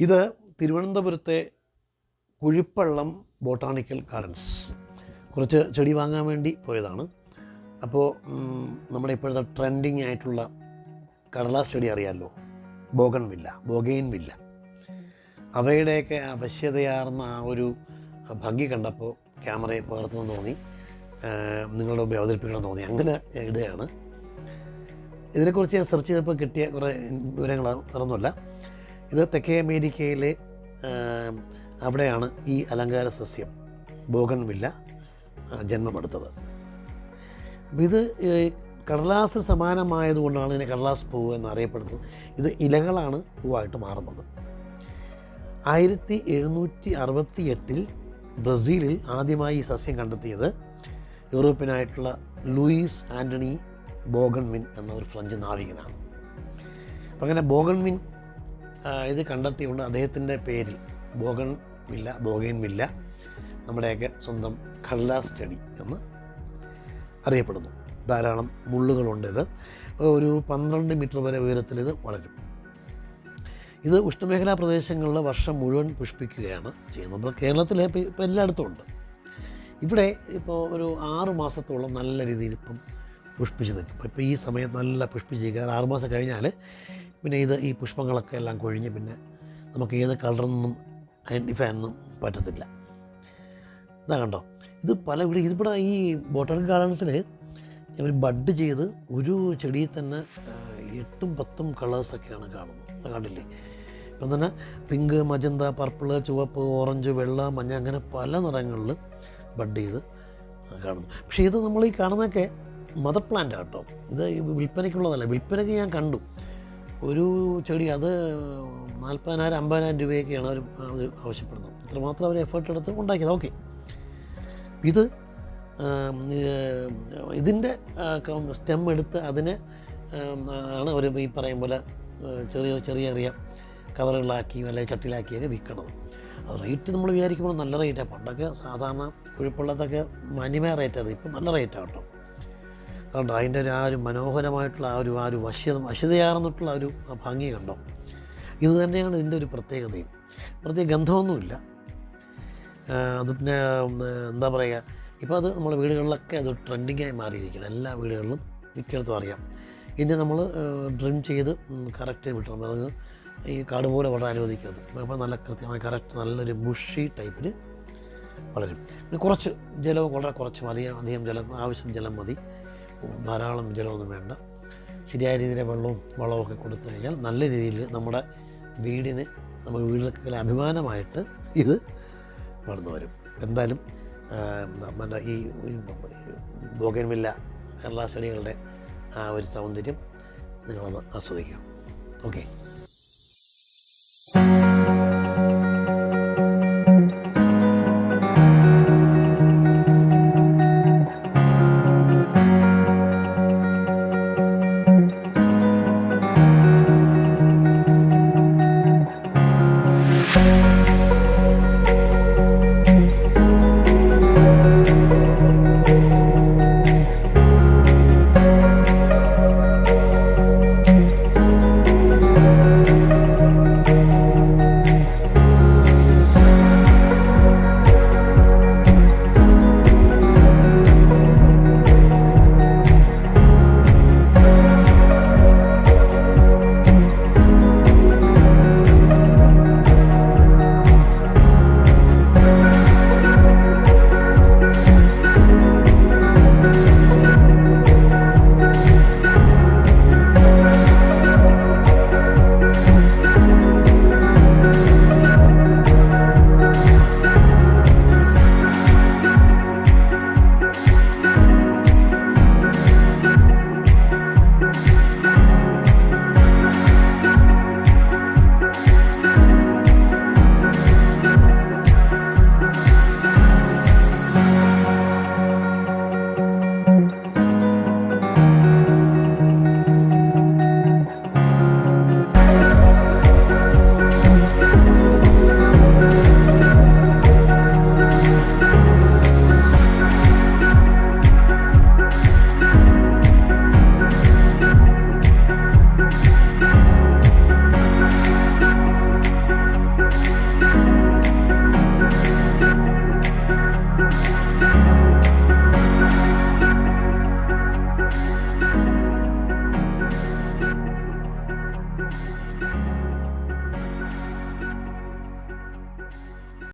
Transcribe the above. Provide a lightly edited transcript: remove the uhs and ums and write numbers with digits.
ഇത് തിരുവനന്തപുരത്തെ Kuzhippallam botanical gardens. കുറച്ച് ചെടി വാങ്ങാൻ വേണ്ടി പോയതാണ്. അപ്പോൾ നമ്മുടെ ഇപ്പോഴത്തെ ട്രെൻഡിങ് ആയിട്ടുള്ള കടലാസ് ചെടി അറിയാമല്ലോ, ബോഗെയിൻ വില്ല. അവയുടെയൊക്കെ അവശ്യതയാർന്ന ആ ഒരു ഭംഗി കണ്ടപ്പോൾ ക്യാമറയെ പകർത്തണം തോന്നി, നിങ്ങളുടെ മുമ്പ് അവതരിപ്പിക്കണം തോന്നി. അങ്ങനെ ഇടുകയാണ്. ഇതിനെക്കുറിച്ച് ഞാൻ സെർച്ച് ചെയ്തപ്പോൾ കിട്ടിയ കുറേ വിവരങ്ങൾ വേറൊന്നുമല്ല. ഇത് തെക്കേ അമേരിക്കയിലെ അവിടെയാണ് ഈ അലങ്കാര സസ്യം ബോഗൺവില്ല ജന്മമെടുത്തത്. അപ്പോൾ ഇത് കടലാസ് സമാനമായതുകൊണ്ടാണ് ഇതിനെ കടലാസ് പൂവ് എന്നറിയപ്പെടുന്നത്. ഇത് ഇലകളാണ് പൂവായിട്ട് മാറുന്നത്. 1768 ബ്രസീലിൽ ആദ്യമായി ഈ സസ്യം കണ്ടെത്തിയത് യൂറോപ്യനായിട്ടുള്ള ലൂയിസ് ആൻ്റണി ബോഗൺവിൻ എന്ന ഒരു ഫ്രഞ്ച് നാവികനാണ്. അപ്പം അങ്ങനെ ബോഗൺവിൻ ഇത് കണ്ടെത്തിയുകൊണ്ട് അദ്ദേഹത്തിൻ്റെ പേരിൽ ബോഗെയിൻ വില്ല നമ്മുടെയൊക്കെ സ്വന്തം കടലാസ് ചെടി എന്ന് അറിയപ്പെടുന്നു. ധാരാളം മുള്ളുകളുണ്ട്. ഇത് ഒരു 12 മീറ്റർ വരെ ഉയരത്തിൽ ഇത് വളരും. ഇത് ഉഷ്ണമേഖലാ പ്രദേശങ്ങളിൽ വർഷം മുഴുവൻ പുഷ്പിക്കുകയാണ് ചെയ്യുന്നത്. ഇപ്പോൾ കേരളത്തിൽ ഇപ്പോൾ എല്ലായിടത്തും ഉണ്ട്. ഇവിടെ ഇപ്പോൾ ഒരു 6 മാസത്തോളം നല്ല രീതിയിൽ ഇപ്പം പുഷ്പിച്ച് നിൽക്കും. ഇപ്പോൾ ഈ സമയത്ത് നല്ല പുഷ്പിച്ചിരിക്കുക. 6 മാസം കഴിഞ്ഞാൽ പിന്നെ ഈ പുഷ്പങ്ങളൊക്കെ എല്ലാം കൊഴിഞ്ഞ് പിന്നെ നമുക്ക് ഏത് കളറൊന്നും ഐഡൻറ്റിഫൈ ചെയ്യാനൊന്നും പറ്റത്തില്ല. ഇതാ കണ്ടോ, ഇത് ഇതിവിടെ ഈ ബോട്ടാണിക്കൽ ഗാർഡൻസിൽ ഇവർ ബഡ് ചെയ്ത് ഒരു ചെടിയിൽ തന്നെ 8-10 കളേഴ്സൊക്കെയാണ് കാണുന്നത്. കണ്ടില്ലേ? ഇപ്പം തന്നെ പിങ്ക്, മജന്ത, പർപ്പിള്, ചുവപ്പ്, ഓറഞ്ച്, വെള്ള, മഞ്ഞ, അങ്ങനെ പല നിറങ്ങളിൽ ബഡ് ചെയ്ത് കാണുന്നു. പക്ഷേ ഇത് നമ്മൾ ഈ കാണുന്നതൊക്കെ മദർ പ്ലാന്റ് കേട്ടോ. ഇത് വിൽപ്പനയ്ക്കുള്ളതല്ല. വിൽപ്പനയ്ക്ക് ഞാൻ കണ്ടു ഒരു ചെടി, അത് 40,000-50,000 രൂപയൊക്കെയാണ് അവർ ആവശ്യപ്പെടുന്നത്. ഇത്രമാത്രം അവർ എഫേർട്ട് എടുത്ത് ഉണ്ടാക്കിയത്. ഓക്കെ, ഇത് ഇതിൻ്റെ സ്റ്റെം എടുത്ത് അതിനെ ആണ് അവർ ഈ പറയും പോലെ ചെറിയ കവറുകളാക്കി അല്ലെങ്കിൽ ചട്ടിയിലാക്കിയൊക്കെ വിൽക്കണത്. അത് റേറ്റ് നമ്മൾ വിചാരിക്കുമ്പോൾ നല്ല റേറ്റാണ്. പണ്ടൊക്കെ സാധാരണ കുഴിപ്പള്ളത്തൊക്കെ മാന്യമായ റേറ്റാണ്. ഇപ്പം നല്ല റേറ്റാണ് കേട്ടോ. അതുകൊണ്ട് അതിൻ്റെ ആ ഒരു മനോഹരമായിട്ടുള്ള ആ ഒരു വശ്യതയാർന്നിട്ടുള്ള ഒരു ഭംഗി കണ്ടോ. ഇത് തന്നെയാണ് ഇതിൻ്റെ ഒരു പ്രത്യേകതയും. പ്രത്യേക ഗന്ധമൊന്നുമില്ല. അത് പിന്നെ എന്താ പറയുക, ഇപ്പോൾ അത് നമ്മുടെ വീടുകളിലൊക്കെ അത് ട്രെൻഡിങ്ങായി മാറിയിരിക്കണം. എല്ലാ വീടുകളിലും മിക്കയിടത്തും അറിയാം. ഇതിനെ നമ്മൾ ഡ്രിം ചെയ്ത് കറക്റ്റ് വിട്ടണം. അത് ഈ കാട് പോലെ വളരെ അനുവദിക്കരുത്. അപ്പോൾ നല്ല കൃത്യമായി കറക്റ്റ് നല്ലൊരു ബുഷി ടൈപ്പിൽ വളരും. പിന്നെ കുറച്ച് ജലവും വളരെ കുറച്ച് അധികം ജലം, ആവശ്യം ജലം മതി. ധാരാളം ജലമൊന്നും വേണ്ട. ശരിയായ രീതിയിലെ വളവും ഒക്കെ കൊടുത്തു കഴിഞ്ഞാൽ നല്ല രീതിയിൽ നമ്മുടെ വീടുകൾക്കൊക്കെ അഭിമാനമായിട്ട് ഇത് വളർന്നു വരും. എന്തായാലും ഈ ബോഗെയിൻവില്ല കടലാസ് ചെടികളുടെ ആ ഒരു സൗന്ദര്യം നിങ്ങളൊന്ന് ആസ്വദിക്കുക. ഓക്കെ.